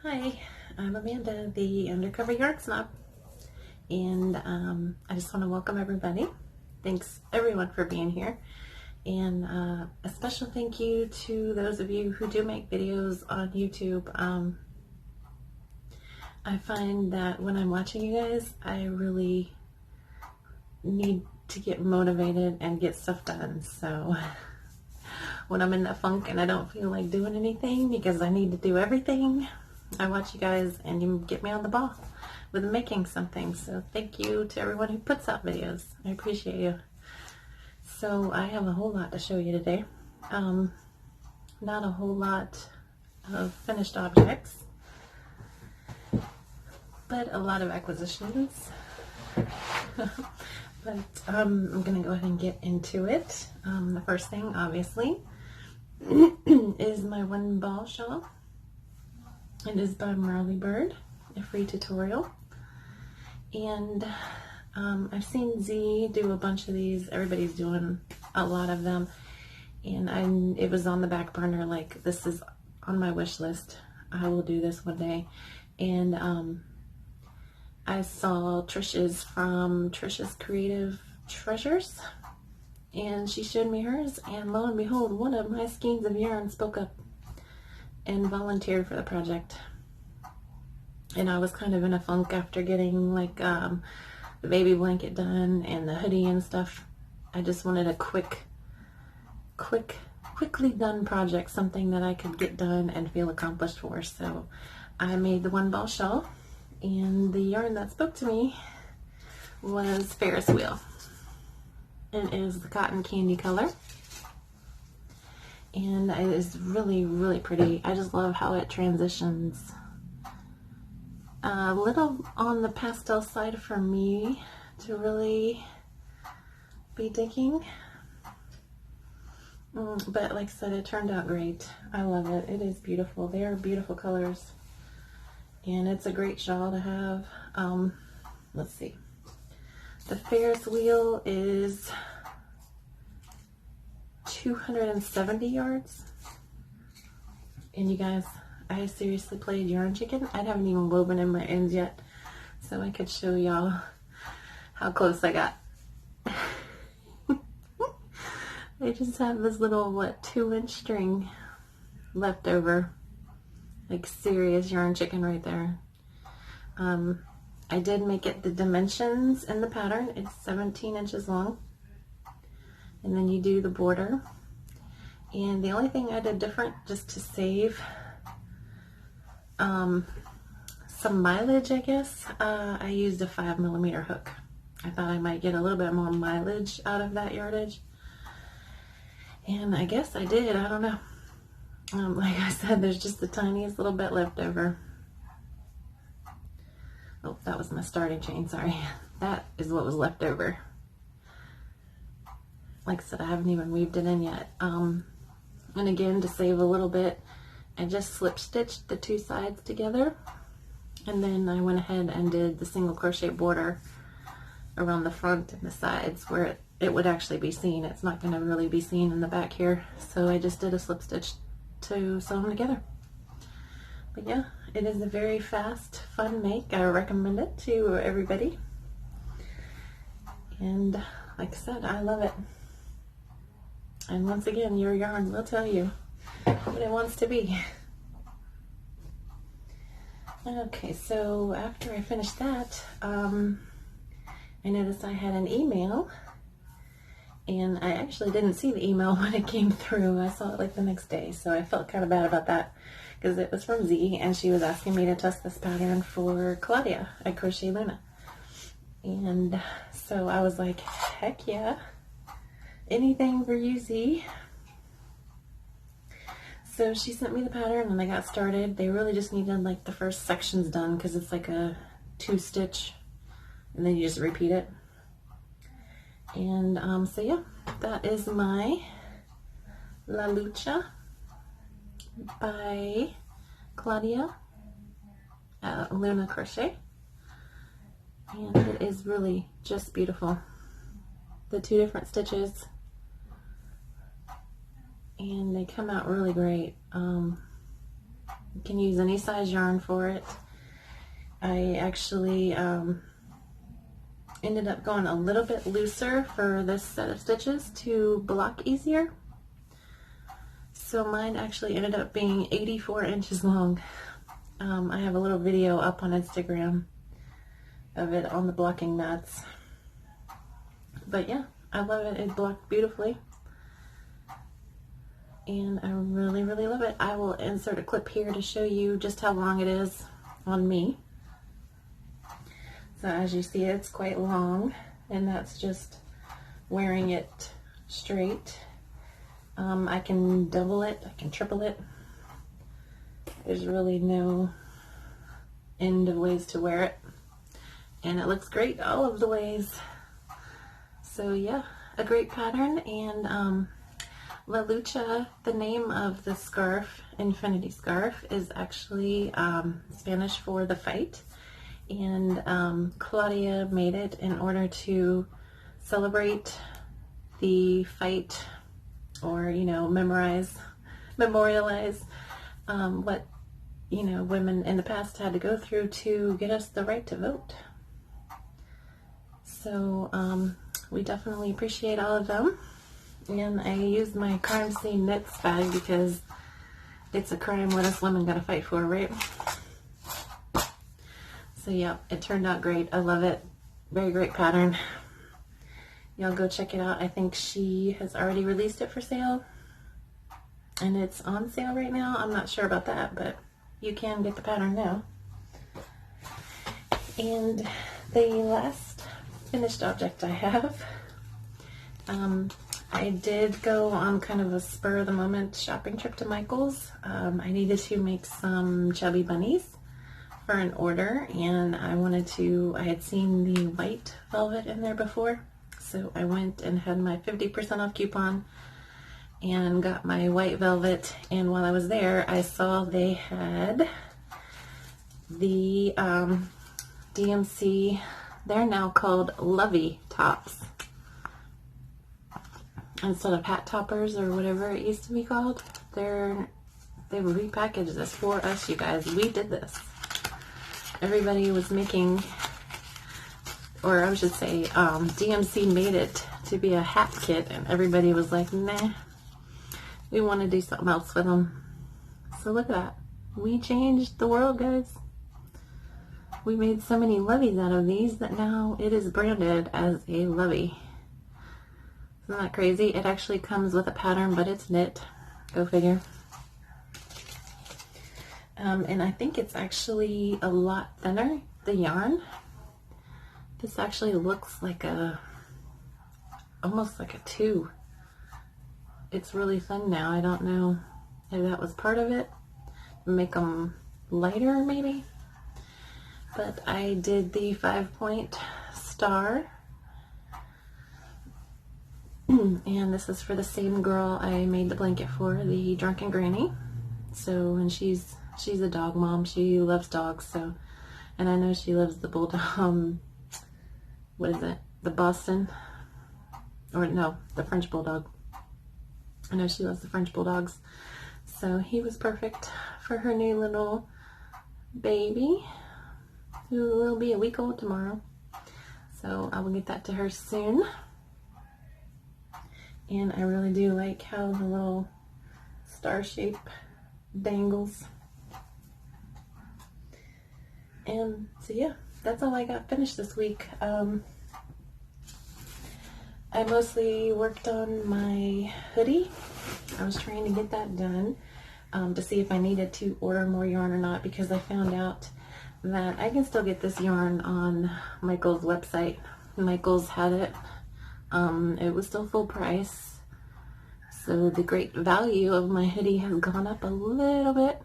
Hi, I'm Amanda, the Undercover Yarn Snob, and I just want to welcome everybody. Thanks everyone for being here, and a special thank you to those of you who do make videos on YouTube. I find that when I'm watching you guys, I really need to get motivated and get stuff done. So when I'm in that funk and I don't feel like doing anything because I need to do everything, I watch you guys and you get me on the ball with making something. So thank you to everyone who puts out videos. I appreciate you. So I have a whole lot to show you today. Not a whole lot of finished objects, but a lot of acquisitions. But I'm gonna go ahead and get into it. The first thing, obviously, is my one ball shawl. It is by Marley Bird, a free tutorial. And I've seen Z do a bunch of these. Everybody's doing a lot of them. And it was on the back burner, like, this is on my wish list. I will do this one day. And I saw Trish's from Trish's Creative Treasures. And she showed me hers. And lo and behold, one of my skeins of yarn spoke up and volunteered for the project. And I was kind of in a funk after getting like the baby blanket done and the hoodie and stuff. I just wanted a quickly done project, something that I could get done and feel accomplished for. So I made the one ball shawl, and the yarn that spoke to me was Ferris wheel. It is the cotton candy color. And it is really, really pretty. I just love how it transitions. A little on the pastel side for me to really be digging. But like I said, it turned out great. I love it. It is beautiful. They are beautiful colors. And it's a great shawl to have. Let's see. The Ferris wheel is 270 yards. And you guys, I seriously played yarn chicken. I haven't even woven in my ends yet, so I could show y'all how close I got. I just have this little, 2-inch string left over. Like serious yarn chicken right there. I did make it the dimensions in the pattern. It's 17 inches long. And then you do the border. And the only thing I did different, just to save some mileage, I guess, I used a 5mm hook. I thought I might get a little bit more mileage out of that yardage. And I guess I did. I don't know. Like I said, there's just the tiniest little bit left over. Oh, that was my starting chain, sorry. That is what was left over. Like I said, I haven't even weaved it in yet. And again, to save a little bit, I just slip stitched the two sides together. And then I went ahead and did the single crochet border around the front and the sides where it would actually be seen. It's not going to really be seen in the back here. So I just did a slip stitch to sew them together. But yeah, it is a very fast, fun make. I recommend it to everybody. And like I said, I love it. And once again, your yarn will tell you what it wants to be. Okay, so after I finished that, I noticed I had an email, and I actually didn't see the email when it came through. I saw it like the next day, so I felt kind of bad about that because it was from Z, and she was asking me to test this pattern for Claudia at Crochet Luna. And so I was like, heck yeah. Anything for you, Z. So she sent me the pattern and I got started. They really just needed like the first sections done because it's like a 2-stitch and then you just repeat it. And so yeah, that is my La Lucha by Claudia Luna Crochet. And it is really just beautiful. The two different stitches, and they come out really great. You can use any size yarn for it. I actually ended up going a little bit looser for this set of stitches to block easier. So mine actually ended up being 84 inches long. I have a little video up on Instagram of it on the blocking mats. But yeah, I love it. It blocked beautifully. And I really, really love it. I will insert a clip here to show you just how long it is on me. So as you see, it's quite long, and that's just wearing it straight. I can double it, I can triple it. There's really no end of ways to wear it. And it looks great all of the ways. So yeah, a great pattern. And La Lucha, the name of the scarf, infinity scarf, is actually Spanish for the fight. And Claudia made it in order to celebrate the fight, or, you know, memorialize what, you know, women in the past had to go through to get us the right to vote. So we definitely appreciate all of them. And I used my crime scene knits bag because it's a crime what us women gotta fight for, right? So yeah, it turned out great. I love it. Very great pattern. Y'all go check it out. I think she has already released it for sale, and it's on sale right now. I'm not sure about that, but you can get the pattern now. And the last finished object I have, I did go on kind of a spur of the moment shopping trip to Michael's. I needed to make some chubby bunnies for an order, and I had seen the white velvet in there before. So I went and had my 50% off coupon and got my white velvet. And while I was there, I saw they had the DMC, they're now called Lovie tops instead of hat toppers or whatever it used to be called. They repackaged this for us, you guys. We did this. Everybody was making, or I should say, DMC made it to be a hat kit, and everybody was like, nah, we want to do something else with them. So look at that. We changed the world, guys. We made so many Lovies out of these that now it is branded as a Lovie. Isn't that crazy? It actually comes with a pattern, but it's knit. Go figure. And I think it's actually a lot thinner, the yarn. This actually looks like almost like a 2. It's really thin now. I don't know if that was part of it. Make them lighter, maybe. But I did the 5-point star. And this is for the same girl I made the blanket for, the Drunken Granny. So, and she's a dog mom. She loves dogs, so, and I know she loves the Bulldog, what is it? The Boston? Or no, the French Bulldog. I know she loves the French Bulldogs. So he was perfect for her new little baby, who will be a week old tomorrow. So I will get that to her soon. And I really do like how the little star shape dangles. And so yeah, that's all I got finished this week. I mostly worked on my hoodie. I was trying to get that done to see if I needed to order more yarn or not, because I found out that I can still get this yarn on Michael's website. Michael's had it. It was still full price. So the great value of my hoodie has gone up a little bit,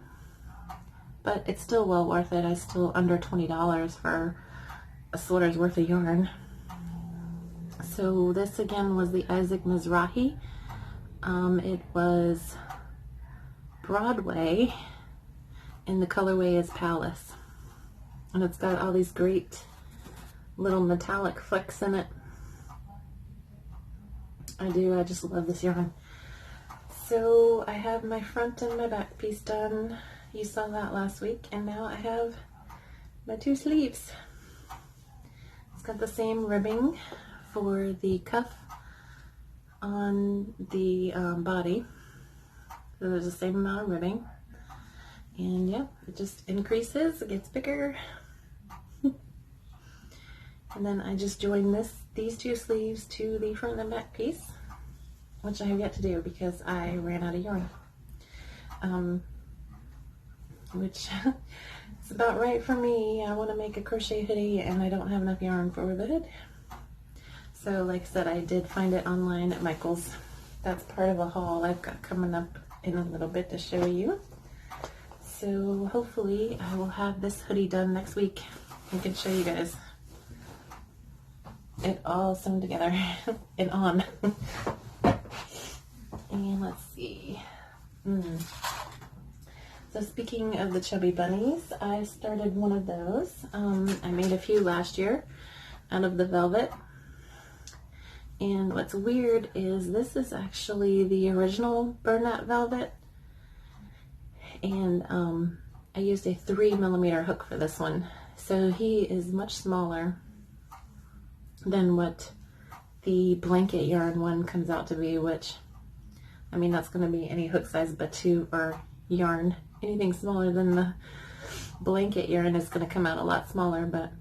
but it's still well worth it. I still under $20 for a sweater's worth of yarn. So this again was the Isaac Mizrahi. It was Broadway, and the colorway is Palace. And it's got all these great little metallic flecks in it. I just love this yarn. So I have my front and my back piece done, You saw that last week, and now I have my 2 sleeves. It's got the same ribbing for the cuff on the body. So there's the same amount of ribbing. And yeah, it just increases, it gets bigger. And then I just joined these 2 sleeves to the front and back piece, which I have yet to do because I ran out of yarn. Which is about right for me. I want to make a crochet hoodie and I don't have enough yarn for the hood. So like I said, I did find it online at Michael's. That's part of a haul I've got coming up in a little bit to show you. So hopefully I will have this hoodie done next week and can show you guys it all sewn together and on. And let's see. So speaking of the chubby bunnies, I started one of those. I made a few last year out of the velvet. And what's weird is this is actually the original burlap velvet. And I used a 3mm hook for this one. So he is much smaller than what the blanket yarn one comes out to be, which, I mean, that's going to be any hook size but 2 or yarn. Anything smaller than the blanket yarn is going to come out a lot smaller, but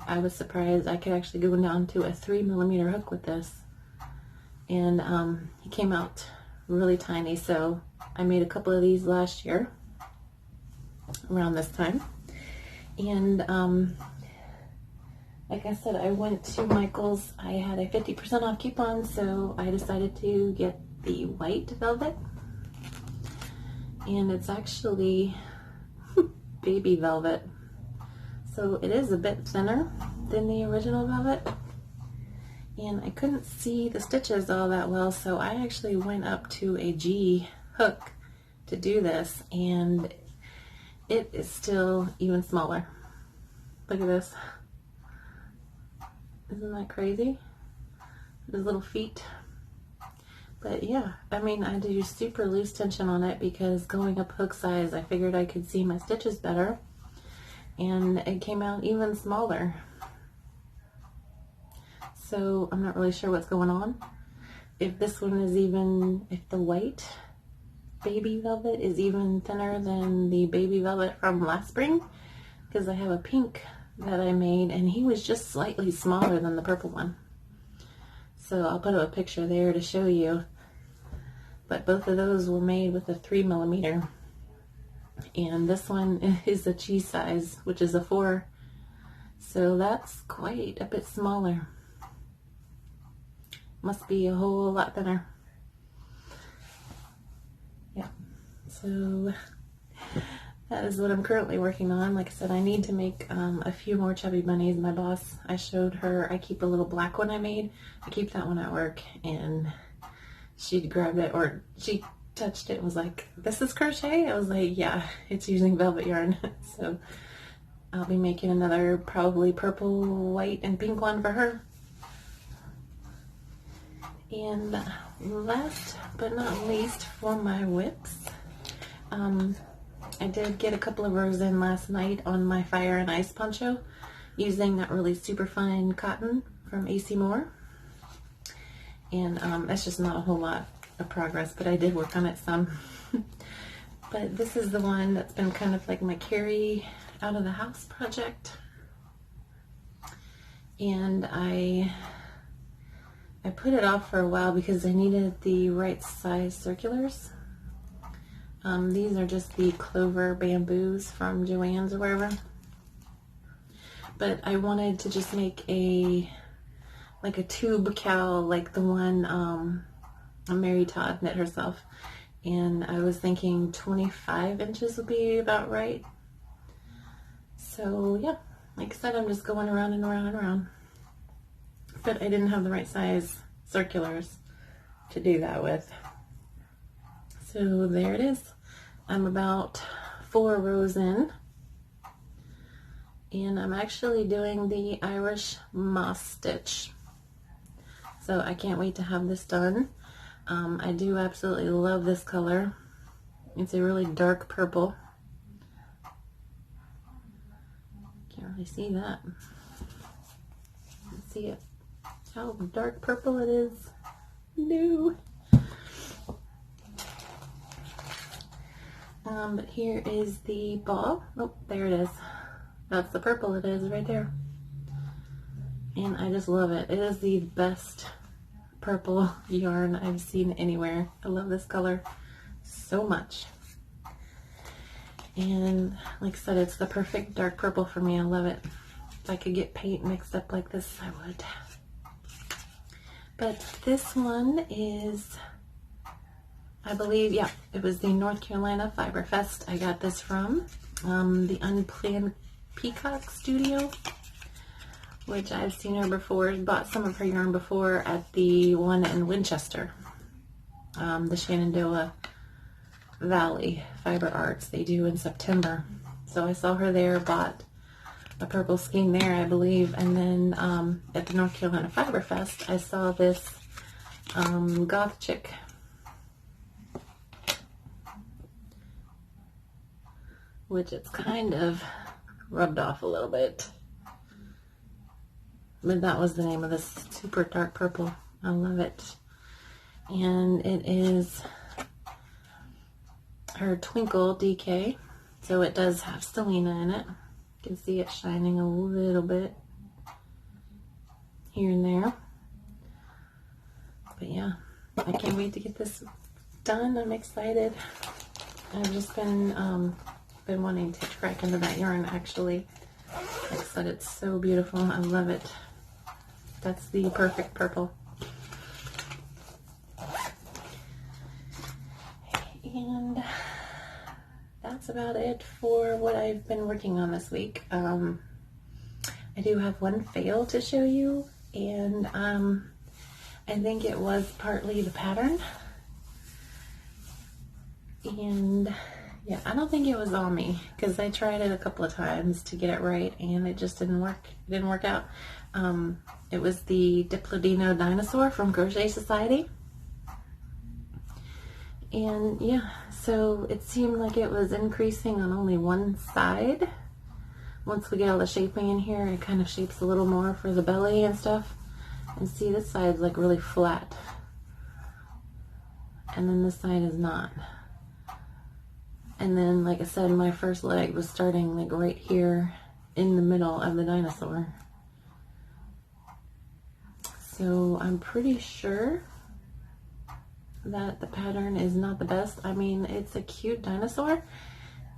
I was surprised I could actually go down to a 3mm hook with this. And he came out really tiny, so I made a couple of these last year around this time. And like I said, I went to Michael's. I had a 50% off coupon, so I decided to get the white velvet. And it's actually baby velvet. So it is a bit thinner than the original velvet. And I couldn't see the stitches all that well, so I actually went up to a G hook to do this, and it is still even smaller. Look at this. Isn't that crazy? His little feet. But yeah, I mean, I do super loose tension on it because going up hook size, I figured I could see my stitches better. And it came out even smaller. So I'm not really sure what's going on. If this one is even, if the white baby velvet is even thinner than the baby velvet from last spring, because I have a pink that I made and he was just slightly smaller than the purple one. So I'll put up a picture there to show you. But both of those were made with a 3mm. And this one is a G size, which is a 4. So that's quite a bit smaller. Must be a whole lot thinner. Yeah. So that is what I'm currently working on. Like I said, I need to make a few more chubby bunnies. My boss, I showed her, I keep a little black one I made. I keep that one at work, and she grabbed it, or she touched it and was like, "This is crochet?" I was like, "Yeah, it's using velvet yarn." So I'll be making another probably purple, white, and pink one for her. And last but not least, for my whips, I did get a couple of rows in last night on my fire and ice poncho using that really super fine cotton from AC Moore. And that's just not a whole lot of progress, but I did work on it some. But this is the one that's been kind of like my carry out of the house project. And I put it off for a while because I needed the right size circulars. These are just the clover bamboos from Joann's or wherever. But I wanted to just make like a tube cowl, like the one Mary Todd knit herself. And I was thinking 25 inches would be about right. So yeah, like I said, I'm just going around and around and around. But I didn't have the right size circulars to do that with. So there it is. I'm about 4 rows in. And I'm actually doing the Irish moss stitch. So I can't wait to have this done. I do absolutely love this color. It's a really dark purple. really see that. Let's see it. How dark purple it is. No. But here is the ball. Oh, there it is. That's the purple it is right there. And I just love it. It is the best purple yarn I've seen anywhere. I love this color so much. And like I said, it's the perfect dark purple for me. I love it. If I could get paint mixed up like this, I would. But this one is, I believe, yeah, it was the North Carolina Fiber Fest. I got this from the Unplanned Peacock Studio, which I've seen her before. Bought some of her yarn before at the one in Winchester, the Shenandoah Valley Fiber Arts. They do in September. So I saw her there, bought a purple skein there, I believe, and then at the North Carolina Fiber Fest, I saw this Goth Chick. Which it's kind of rubbed off a little bit. But that was the name of this super dark purple. I love it. And it is her Twinkle DK. So it does have Selena in it. You can see it shining a little bit here and there. But yeah, I can't wait to get this done. I'm excited. I've just been wanting to crack into that yarn actually. Like I said, it's so beautiful. I love it. That's the perfect purple. And that's about it for what I've been working on this week. I do have one fail to show you, and I think it was partly the pattern. And yeah, I don't think it was on me, because I tried it a couple of times to get it right and it just didn't work. It didn't work out. It was the Dino dinosaur from Crochet Society. And yeah, so it seemed like it was increasing on only one side. Once we get all the shaping in here, it kind of shapes a little more for the belly and stuff. And see, this side's like really flat. And then this side is not. And then, like I said, my first leg was starting like right here in the middle of the dinosaur. So I'm pretty sure that the pattern is not the best. I mean, it's a cute dinosaur.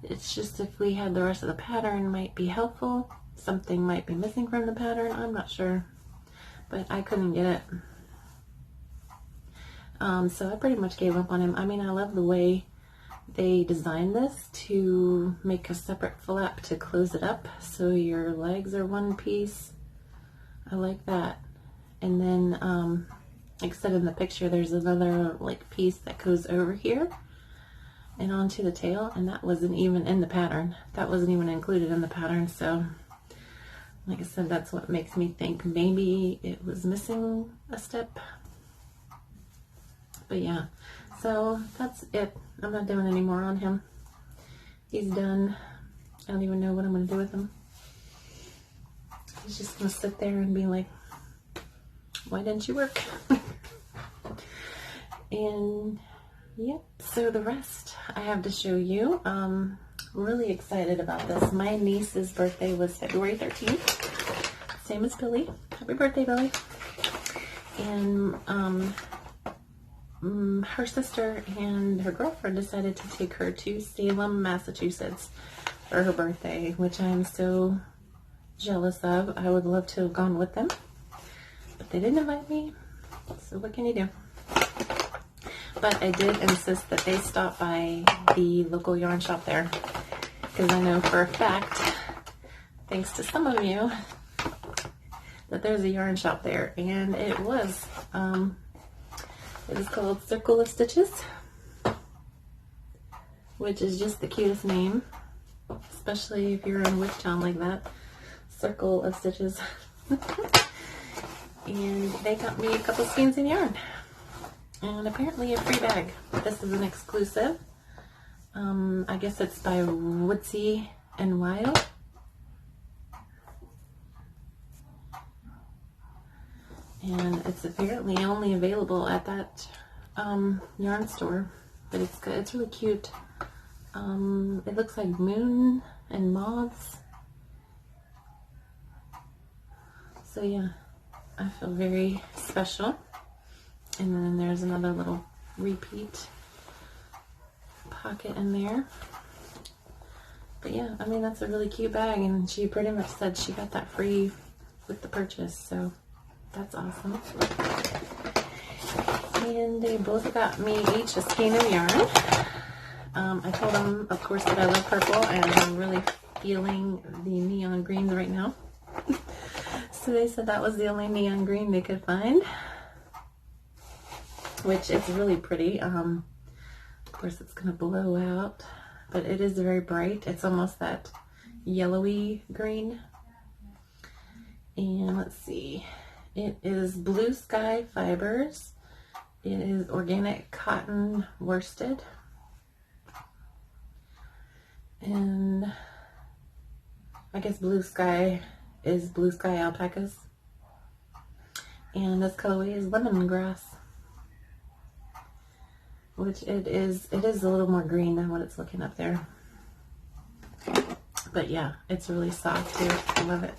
It's just if we had the rest of the pattern might be helpful. Something might be missing from the pattern. I'm not sure. But I couldn't get it. So I pretty much gave up on him. I mean, I love the way they designed this to make a separate flap to close it up so your legs are one piece. I like that. And then, like I said in the picture, there's another like piece that goes over here and onto the tail, and that wasn't even in the pattern. That wasn't even included in the pattern. So like I said, that's what makes me think maybe it was missing a step. But yeah, so that's it. I'm not doing any more on him. He's done. I don't even know what I'm going to do with him. He's just going to sit there and be like, why didn't you work? And yep, so the rest I have to show you. Really excited about this. My niece's birthday was February 13th. Same as Billy. Happy birthday, Billy. And her sister and her girlfriend decided to take her to Salem, Massachusetts for her birthday, which I'm so jealous of. I would love to have gone with them, but they didn't invite me, so what can you do? But I did insist that they stop by the local yarn shop there, because I know for a fact, thanks to some of you, that there's a yarn shop there, and it was. It is called Circle of Stitches, which is just the cutest name, especially if you're in Wichita like that. Circle of Stitches. And they got me a couple skeins of yarn. And apparently a free bag. This is an exclusive. I guess it's by Woodsy and Wild. And it's apparently only available at that yarn store, but it's good. It's really cute. It looks like moon and moths. So yeah, I feel very special. And then there's another little repeat pocket in there. But yeah, I mean, that's a really cute bag, and she pretty much said she got that free with the purchase, so that's awesome. And they both got me each a skein of yarn. I told them, of course, that I love purple, and I'm really feeling the neon greens right now. So they said that was the only neon green they could find, which is really pretty. Of course, it's going to blow out, but it is very bright. It's almost that yellowy green. And let's see, it is Blue Sky Fibers. It is organic cotton worsted. And I guess Blue Sky is Blue Sky alpacas. And this colorway is lemongrass, which it is a little more green than what it's looking up there. But yeah, it's really soft too. I love it.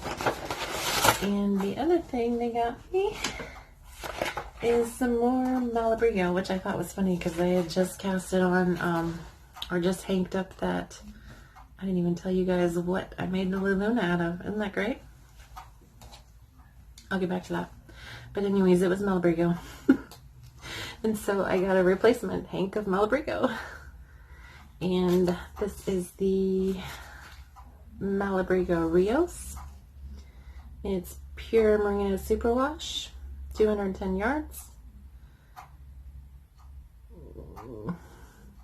And the other thing they got me is some more Malabrigo, which I thought was funny because they had just cast it on, or just hanked up that, I didn't even tell you guys what I made the Luna out of. Isn't that great? I'll get back to that. But anyways, it was Malabrigo. And so I got a replacement hank of Malabrigo. And this is the Malabrigo Rios. It's pure merino superwash, 210 yards.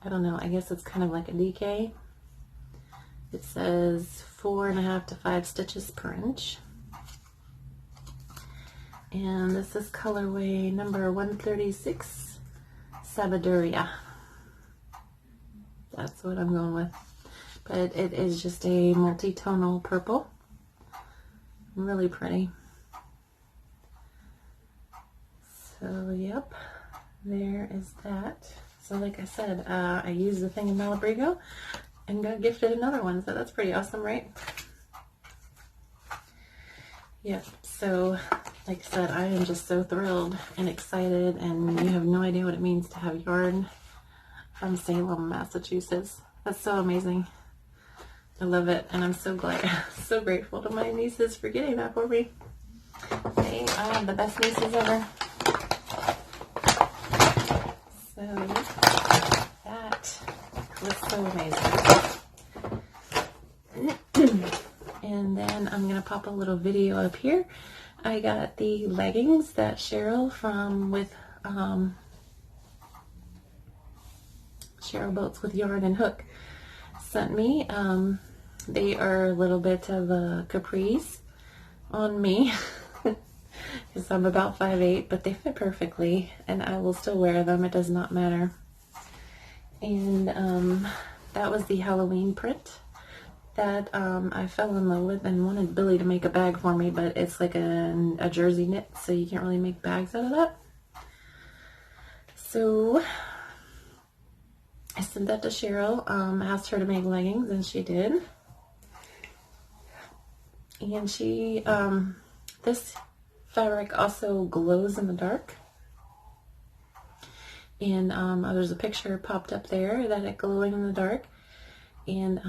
I don't know, I guess it's kind of like a DK. It says 4.5 to 5 stitches per inch. And this is colorway number 136, Sabiduria. That's what I'm going with. But it is just a multi-tonal purple. Really pretty. So, yep, there is that. So, like I said, I used the thing in Malabrigo and got gifted another one. So that's pretty awesome, right? Yep. So, like I said, I am just so thrilled and excited, and you have no idea what it means to have yarn from Salem, Massachusetts. That's so amazing. I love it, and I'm so glad, so grateful to my nieces for getting that for me. They are the best nieces ever. So that was so amazing. And then I'm gonna pop a little video up here. I got the leggings that Cheryl with Cheryl Boats with Yarn and Hook sent me. They are a little bit of a caprice on me because I'm about 5'8", but they fit perfectly, and I will still wear them. It does not matter. And that was the Halloween print that I fell in love with and wanted Billy to make a bag for me, but it's like a jersey knit, so you can't really make bags out of that. So I sent that to Cheryl, asked her to make leggings, and she did. And she, this fabric also glows in the dark. And there's a picture popped up there that it glowing in the dark. And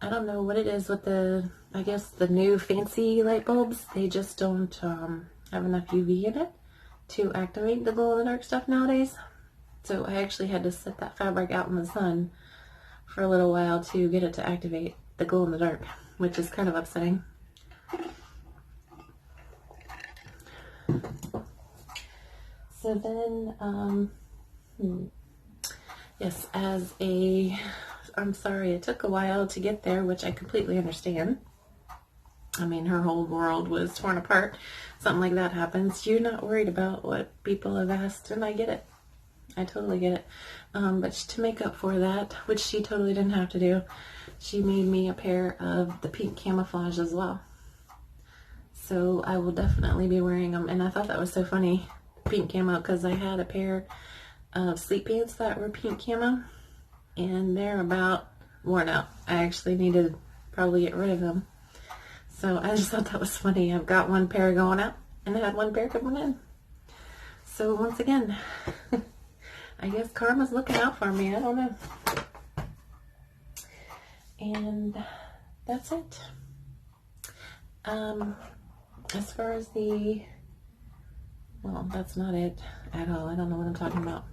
I don't know what it is with I guess the new fancy light bulbs. They just don't have enough UV in it to activate the glow in the dark stuff nowadays. So I actually had to set that fabric out in the sun for a little while to get it to activate the glow in the dark, which is kind of upsetting. So then, yes, I'm sorry it took a while to get there, which I completely understand. I mean, her whole world was torn apart. Something like that happens. You're not worried about what people have asked, and I get it. I totally get it. But to make up for that, which she totally didn't have to do, she made me a pair of the pink camouflage as well. So I will definitely be wearing them. And I thought that was so funny, pink camo, because I had a pair of sleep pants that were pink camo, and they're about worn out. I actually need to probably get rid of them. So I just thought that was funny. I've got one pair going out, and I had one pair coming in. So once again, I guess karma's looking out for me. I don't know. And that's it. As far as well, that's not it at all. I don't know what I'm talking about.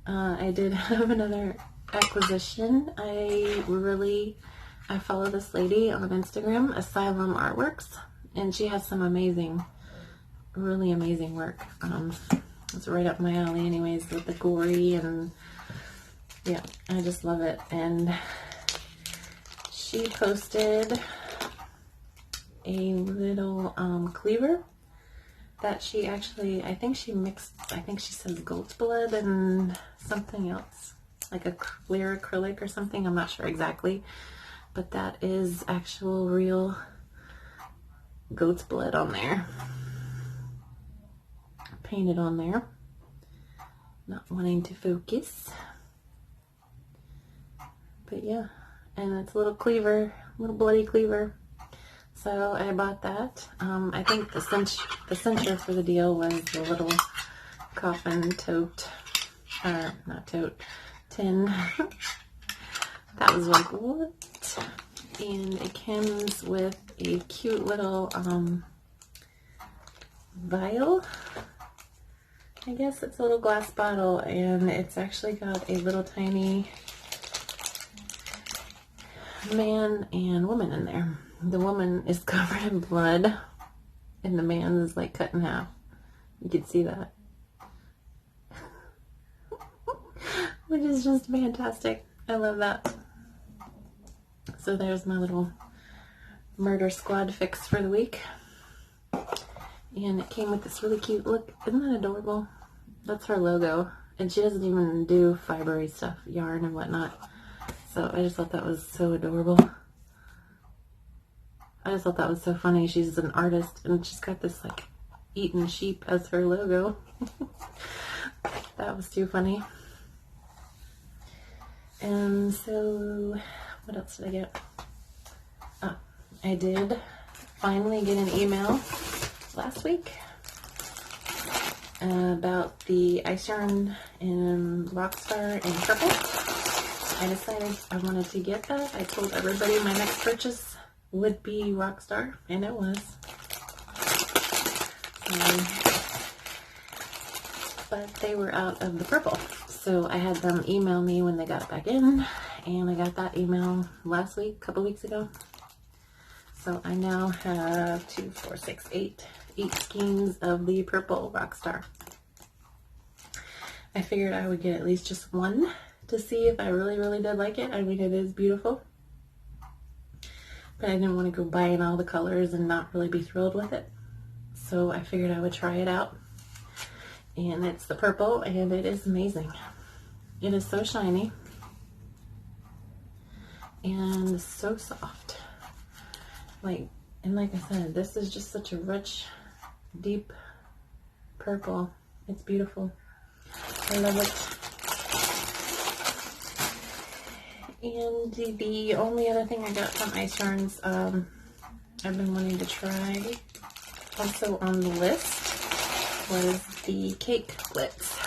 I did have another acquisition. I follow this lady on Instagram, Asylum Artworks, and she has some amazing, really amazing work. It's right up my alley anyways, with the gory, and yeah, I just love it. And she posted a little cleaver that she actually, I think she says goat's blood and something else, like a clear acrylic or something, I'm not sure exactly, but that is actual real goat's blood on there, painted on there. Not wanting to focus, but yeah, and it's a little cleaver, little bloody cleaver. So I bought that. I think the center for the deal was the little coffin tote, or not tote, tin. That was like, what? And it comes with a cute little vial. I guess it's a little glass bottle, and it's actually got a little tiny man and woman in there. The woman is covered in blood, and the man is like cut in half. You can see that. Which is just fantastic. I love that. So there's my little murder squad fix for the week. And it came with this really cute, look, isn't that adorable? That's her logo. And she doesn't even do fibery stuff, yarn and whatnot. So I just thought that was so adorable. I just thought that was so funny. She's an artist, and she's got this like eaten sheep as her logo. That was too funny. And so, what else did I get? Oh, I did finally get an email last week about the ice yarn in Rockstar in purple. I decided I wanted to get that. I told everybody my next purchase would be Rockstar, and it was. But they were out of the purple, so I had them email me when they got it back in, and I got that email last week, a couple weeks ago. So I now have 2, 4, 6, 8 skeins of the purple Rockstar. I figured I would get at least just one to see if I really, really did like it. I mean, it is beautiful. But I didn't want to go buying all the colors and not really be thrilled with it. So I figured I would try it out. And it's the purple, and it is amazing. It is so shiny. And so soft. Like I said, this is just such a rich, deep purple. It's beautiful. I love it. And the only other thing I got from Ice Yarns, I've been wanting to try, also on the list, was the cake glitz.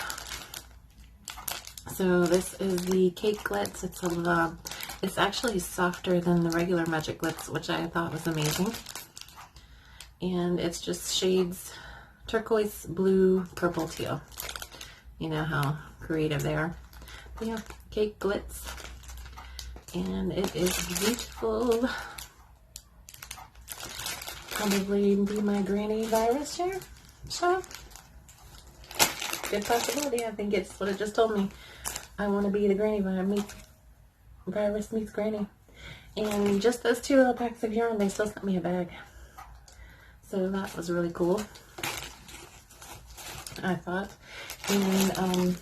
So this is the cake glitz. It's actually softer than the regular magic glitz, which I thought was amazing. And it's just shades turquoise, blue, purple, teal. You know how creative they are. But yeah, cake glitz. And it is beautiful. Probably be my granny virus share. So, good possibility. I think it's what it just told me. I want to be the granny virus meets granny. And just those 2 little packs of yarn, they still sent me a bag. So that was really cool, I thought. And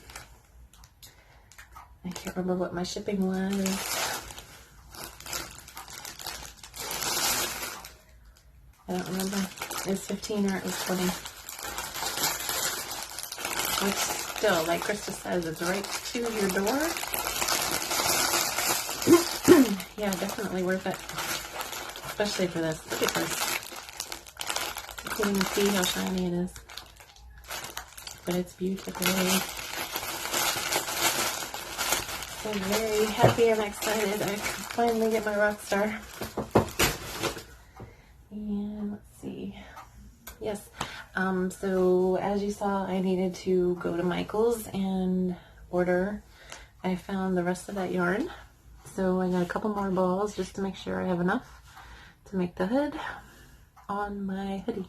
I can't remember what my shipping was. I don't remember. It was 15 or it was 20. Which still, like Krista says, it's right to your door. Yeah, definitely worth it. Especially for this. Look at this. You can't even see how shiny it is. But it's beautiful. I'm very happy and excited. I finally get my rock star. And let's see. Yes. So as you saw, I needed to go to Michael's and order. I found the rest of that yarn. So I got a couple more balls just to make sure I have enough to make the hood on my hoodie.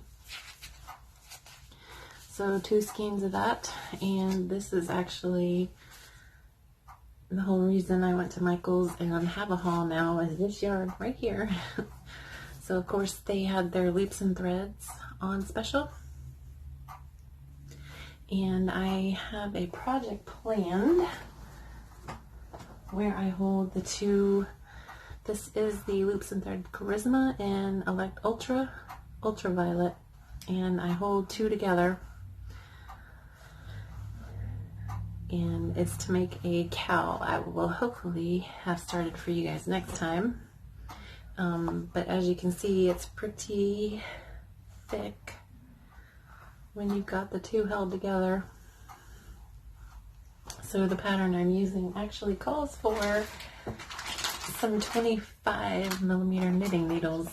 So 2 skeins of that, and this is actually the whole reason I went to Michael's and have a haul now is this yarn right here. So of course they had their loops and threads on special, and I have a project planned where I hold the 2. This is the Loops and Thread Charisma and Elect Ultraviolet, and I hold 2 together, and it's to make a cowl. I will hopefully have started for you guys next time, but as you can see, it's pretty thick when you've got the 2 held together. So the pattern I'm using actually calls for some 25mm knitting needles,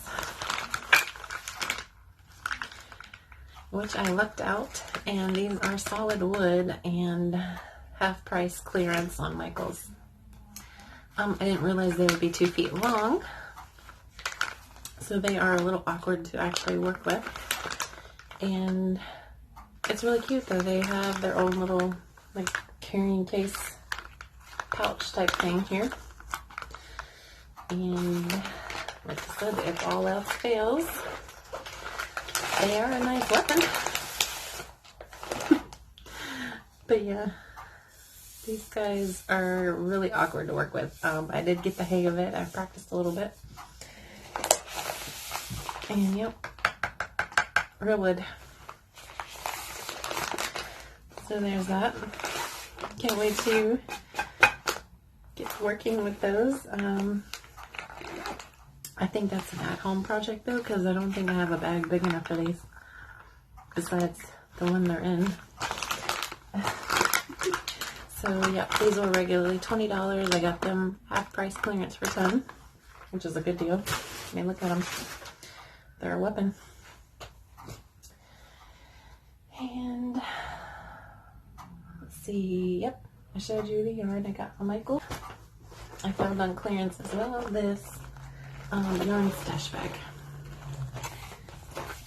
which I lucked out, and these are solid wood and half price clearance on Michael's. I didn't realize they would be 2 feet long, so they are a little awkward to actually work with, and it's really cute though. They have their own little like carrying case pouch type thing here, and like I said, if all else fails, they are a nice weapon. But yeah, these guys are really awkward to work with. I did get the hang of it. I practiced a little bit, and yep, real wood. So there's that. Can't wait to get to working with those. I think that's an at-home project though, because I don't think I have a bag big enough for these, besides the one they're in. So yeah, these were regularly $20. I got them half price clearance for 10, which is a good deal. I mean, look at them. They're a weapon. And let's see, yep, I showed you the yarn I got from Michael. I found on clearance as well this yarn stash bag.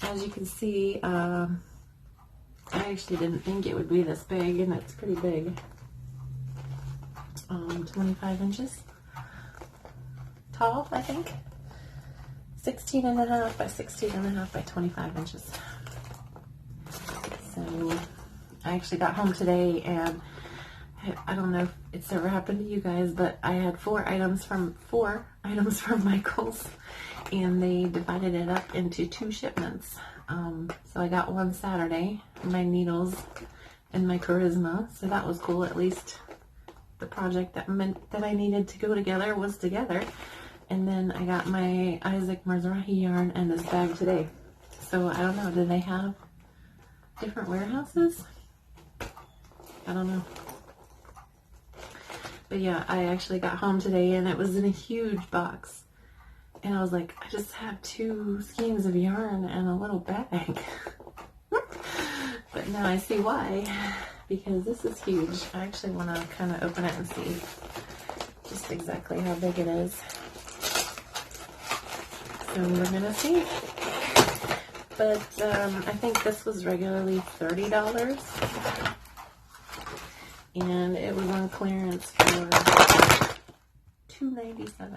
As you can see, I actually didn't think it would be this big, and it's pretty big. 25 inches tall, I think. 16.5 by 16.5 by 25 inches. So I actually got home today, and I don't know if it's ever happened to you guys, but I had 4 items from Michael's, and they divided it up into 2 shipments. So I got one Saturday, my needles and my charisma, so that was cool. At least the project that meant that I needed to go together was together. And then I got my Isaac Mizrahi yarn and this bag today. So I don't know, do they have different warehouses? I don't know. But yeah, I actually got home today and it was in a huge box. And I was like, I just have 2 skeins of yarn and a little bag. But now I see why, because this is huge. I actually want to kind of open it and see just exactly how big it is. So we're going to see. But I think this was regularly $30. And it was on clearance for $2.97.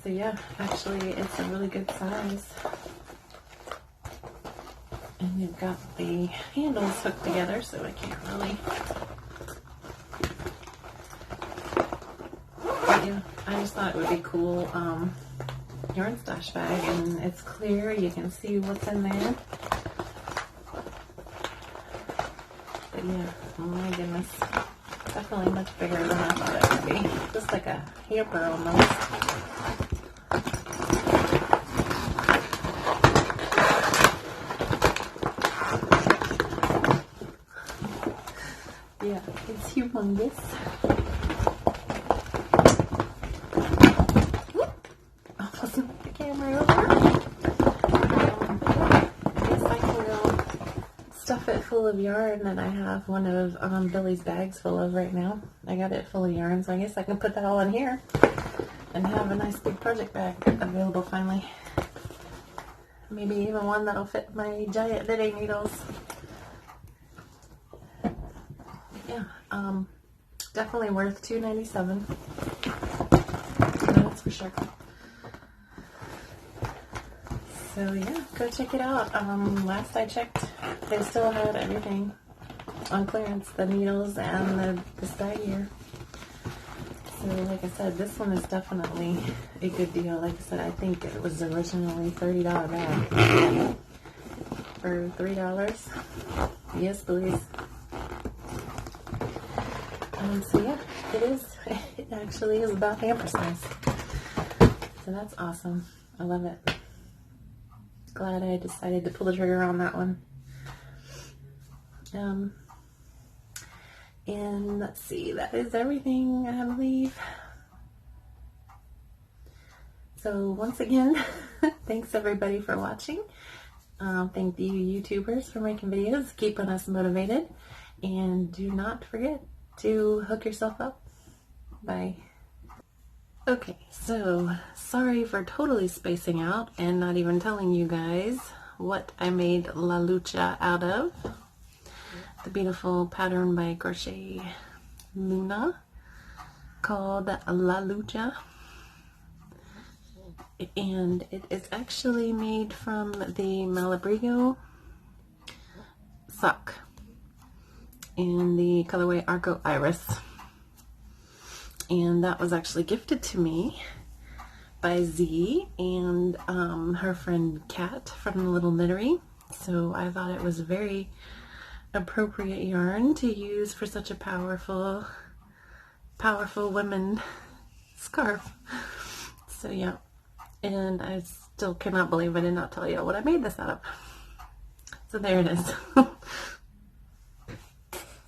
So yeah, actually it's a really good size. And you've got the handles hooked together, so I can't really. But yeah, I just thought it would be cool yarn stash bag, and it's clear. You can see what's in there. But yeah, oh my goodness. Definitely much bigger than I thought it would be. Just like a hamper almost. Yeah, it's humongous. Almost knocked the camera over. I guess I can go stuff it full of yarn that I have one of Billy's bags full of right now. I got it full of yarn, so I guess I can put that all in here and have a nice big project bag available finally. Maybe even one that'll fit my giant knitting needles. Yeah, definitely worth $2.97. That's for sure. So yeah, go check it out. Last I checked, they still had everything on clearance, the needles and this bag here. So like I said, this one is definitely a good deal. Like I said, I think it was originally $30 bag for $3. Yes, please. So yeah, it is. It actually is about hamper size. So that's awesome. I love it. Glad I decided to pull the trigger on that one. And let's see, that is everything, I believe. So once again, thanks everybody for watching. Thank you YouTubers for making videos, keeping us motivated. And do not forget to hook yourself up. Bye. Okay, so sorry for totally spacing out and not even telling you guys what I made La Lucha out of. The beautiful pattern by Crochet Luna called La Lucha. And it is actually made from the Malabrigo sock in the colorway Arco Iris. And that was actually gifted to me by Z and her friend Kat from the Little Knittery. So I thought it was a very appropriate yarn to use for such a powerful women scarf. So yeah, and I still cannot believe I did not tell you what I made this out of. So there it is.